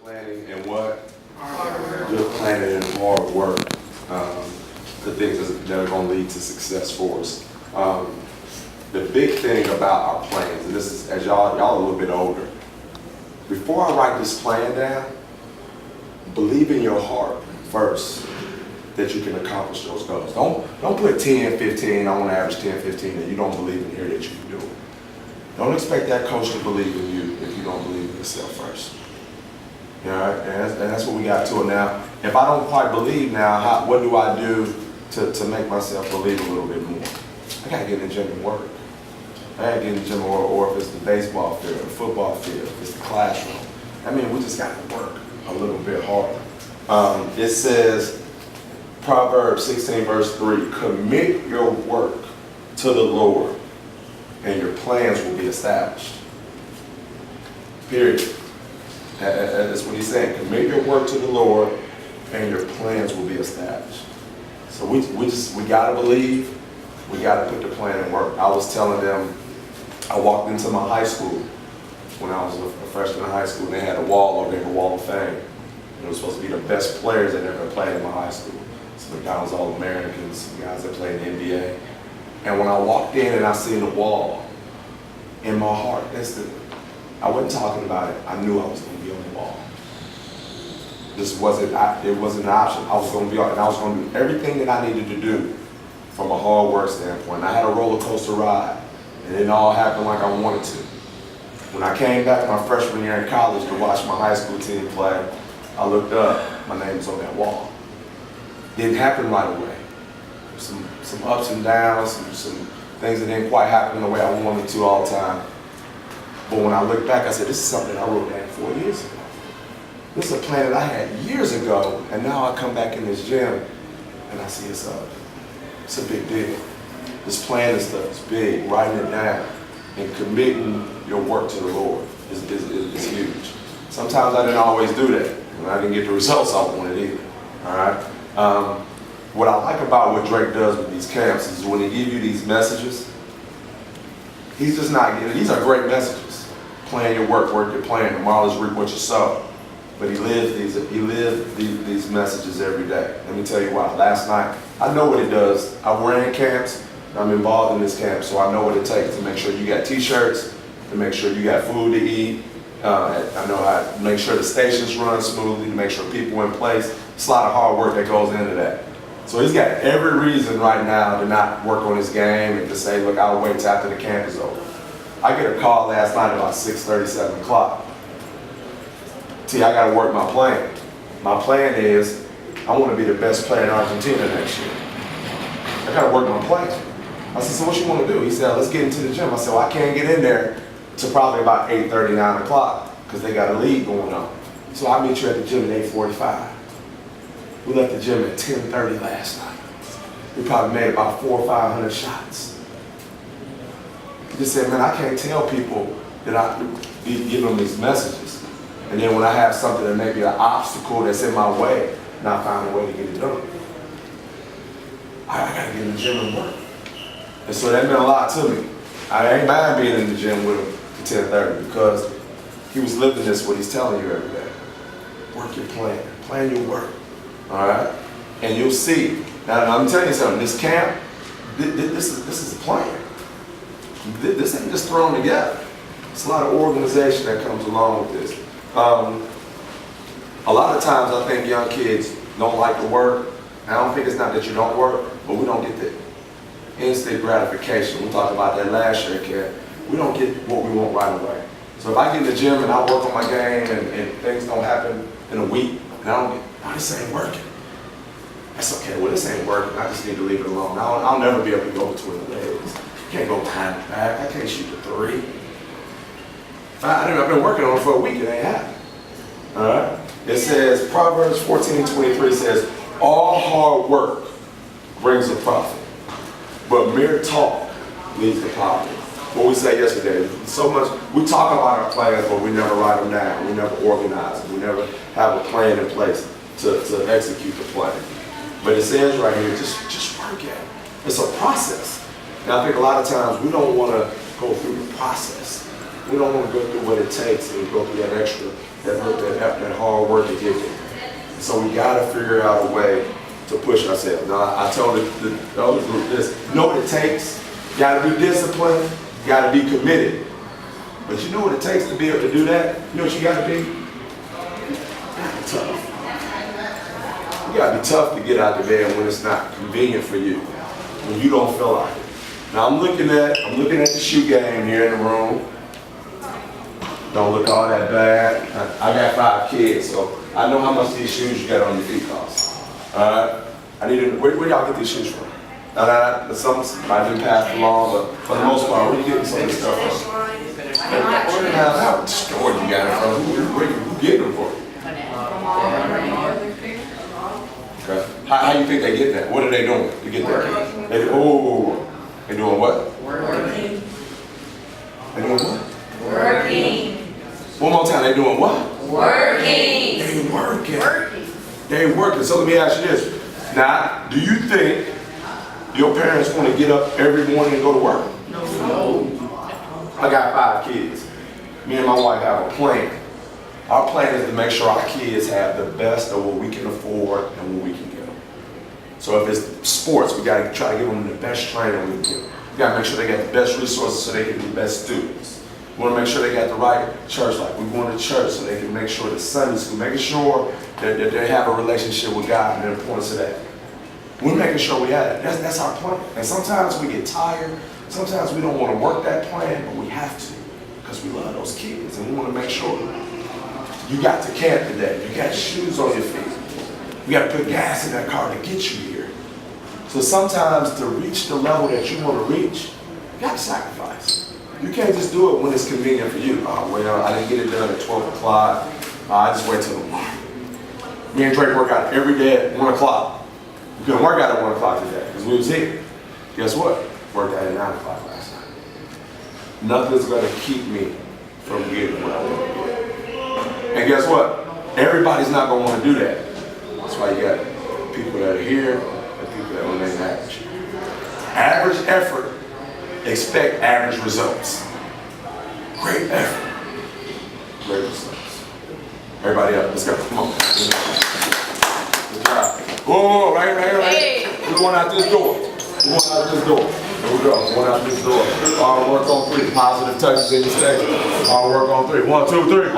planning and what? Good planning and hard work. The things that are going to lead to success for us. The big thing about our plans, and this is as y'all a little bit older, before I write this plan down, believe in your heart first that you can accomplish those goals. Don't put 10, 15, I want to average 10, 15, and you don't believe in here that you can do it. Don't expect that coach to believe in you if you don't believe in yourself first. You know, and that's what we got to it now. If I don't quite believe now, what do I do to make myself believe a little bit more? I got to get in the gym and work. I got to get in the gym, or if it's the baseball field, the football field, if it's the classroom. I mean, we just got to work a little bit harder. It says, Proverbs 16 verse 3, commit your work to the Lord and your plans will be established. Period. That's what he's saying. Commit your work to the Lord and your plans will be established. So we got to believe, we got to put the plan in work. I was telling them, I walked into my high school when I was a freshman in high school, and they had a wall over there, the Wall of Fame. It was supposed to be the best players that ever played in my high school. Some guys All-Americans, some guys that played in the NBA. And when I walked in and I seen the wall, in my heart, instantly, I wasn't talking about it. I knew I was going to be on the wall. It wasn't an option. I was going to be on it, and I was going to do everything that I needed to do from a hard work standpoint. I had a roller coaster ride, and it all happened like I wanted to. When I came back my freshman year in college to watch my high school team play, I looked up, my name was on that wall. Didn't happen right away. Some ups and downs, some things that didn't quite happen the way I wanted to all the time. But when I look back, I said, this is something I wrote down 4 years ago. This is a plan that I had years ago, and now I come back in this gym and I see it's a big deal. This plan and stuff is big, writing it down and committing your work to the Lord is huge. Sometimes I didn't always do that, and I didn't get the results I wanted either. All right. What I like about what Drake does with these camps is when he gives you these messages, he's just not giving, these are great messages. Plan your work, work your plan, tomorrow's reap what you sow. But he lives these messages every day. Let me tell you why. Last night, I know what it does. I've ran camps, I'm involved in this camp, so I know what it takes to make sure you got t-shirts, to make sure you got food to eat. I know how to make sure the stations run smoothly, to make sure people are in place. It's a lot of hard work that goes into that. So he's got every reason right now to not work on his game and to say, look, I'll wait till after the camp is over. I get a call last night about 6:30, 7 o'clock. T, I got to work my plan. My plan is I want to be the best player in Argentina next year. I got to work my plan. I said, so what you want to do? He said, let's get into the gym. I said, well, I can't get in there till probably about 8:30, 9 o'clock because they got a league going on. So I'll meet you at the gym at 8:45. We left the gym at 10:30 last night. We probably made about 400 or 500 shots. He just said, man, I can't tell people that I give them these messages. And then when I have something that may be an obstacle that's in my way, and I find a way to get it done. I gotta get in the gym and work. And so that meant a lot to me. I ain't mind being in the gym with him to 10:30 because he was living this, what he's telling you every day. Work your plan. Plan your work. All right? And you'll see. Now, I'm telling you something. This camp, this is a plan. This ain't just thrown together. It's a lot of organization that comes along with this. A lot of times I think young kids don't like to work. And I don't think it's not that you don't work, but we don't get the instant gratification. We talked about that last year, kid. We don't get what we want right away. So if I get in the gym and I work on my game and things don't happen in a week, and I don't get, oh, this ain't working. That's okay, well, this ain't working. I just need to leave it alone. I'll never be able to go between the legs. Can't go behind the back. I can't shoot the three. I've been working on it for a week, it ain't happening. All right? It says, Proverbs 14:23 says, all hard work brings a profit, but mere talk leads to poverty. What we said yesterday, so much, we talk about our plans, but we never write them down. We never organize them. We never have a plan in place to execute the plan. But it says right here, just work at it. It's a process. And I think a lot of times we don't want to go through the process. We don't want to go through what it takes and go through that extra, that hard work to get there. So we got to figure out a way to push ourselves. Now, I told the other group this, you know what it takes? You got to be disciplined, you got to be committed. But you know what it takes to be able to do that? You know what you got to be? You got to be tough. You got to be tough to get out of bed when it's not convenient for you, when you don't feel like it. Now I'm looking at the shoe game here in the room. Don't look all that bad. I got 5 kids, so I know how much these shoes you got on your feet cost. Alright? I need to, where y'all get these shoes from? Now, some might have been passed along, but for the most part, where you getting some of this stuff from? How store you got it from? Where you getting them from? Okay. How you think they get that? What are they doing to get that? They doing what? Working. They doing what? Working. One more time, they doing what? Working. They working. They working. So let me ask you this. Now, do you think your parents want to get up every morning and go to work? No. I got 5 kids. Me and my wife have a plan. Our plan is to make sure our kids have the best of what we can afford and what we can give them. So if it's sports, we got to try to give them the best training we can give them. We got to make sure they got the best resources so they can be the best students. We want to make sure they got the right church life. We're going to church so they can make sure the Sunday school, making sure that they have a relationship with God and the importance of that. We're making sure we have that. That's our plan. And sometimes we get tired. Sometimes we don't want to work that plan, but we have to because we love those kids and we want to make sure you got to camp today. You got shoes on your feet. You got to put gas in that car to get you here. So sometimes to reach the level that you want to reach, you got to sacrifice. You can't just do it when it's convenient for you. Oh, well, I didn't get it done at 12 o'clock. I just wait till tomorrow. Me and Drake work out every day at 1 o'clock. We couldn't work out at 1 o'clock today because we was here. Guess what? Worked out at 9 o'clock last night. Nothing's going to keep me from getting what I want to get. And guess what? Everybody's not going to want to do that. That's why you got people that are here and people that remain average. Average effort, expect average results. Great effort, great results. Everybody up, let's go. Come on. Good job. Whoa, right. We're going out this door. We're going out this door. Here we go. Going out this door. All work on 3. Positive touches in your station. All work on 3. 1, 2, 3.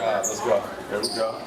Let's go. Here we go.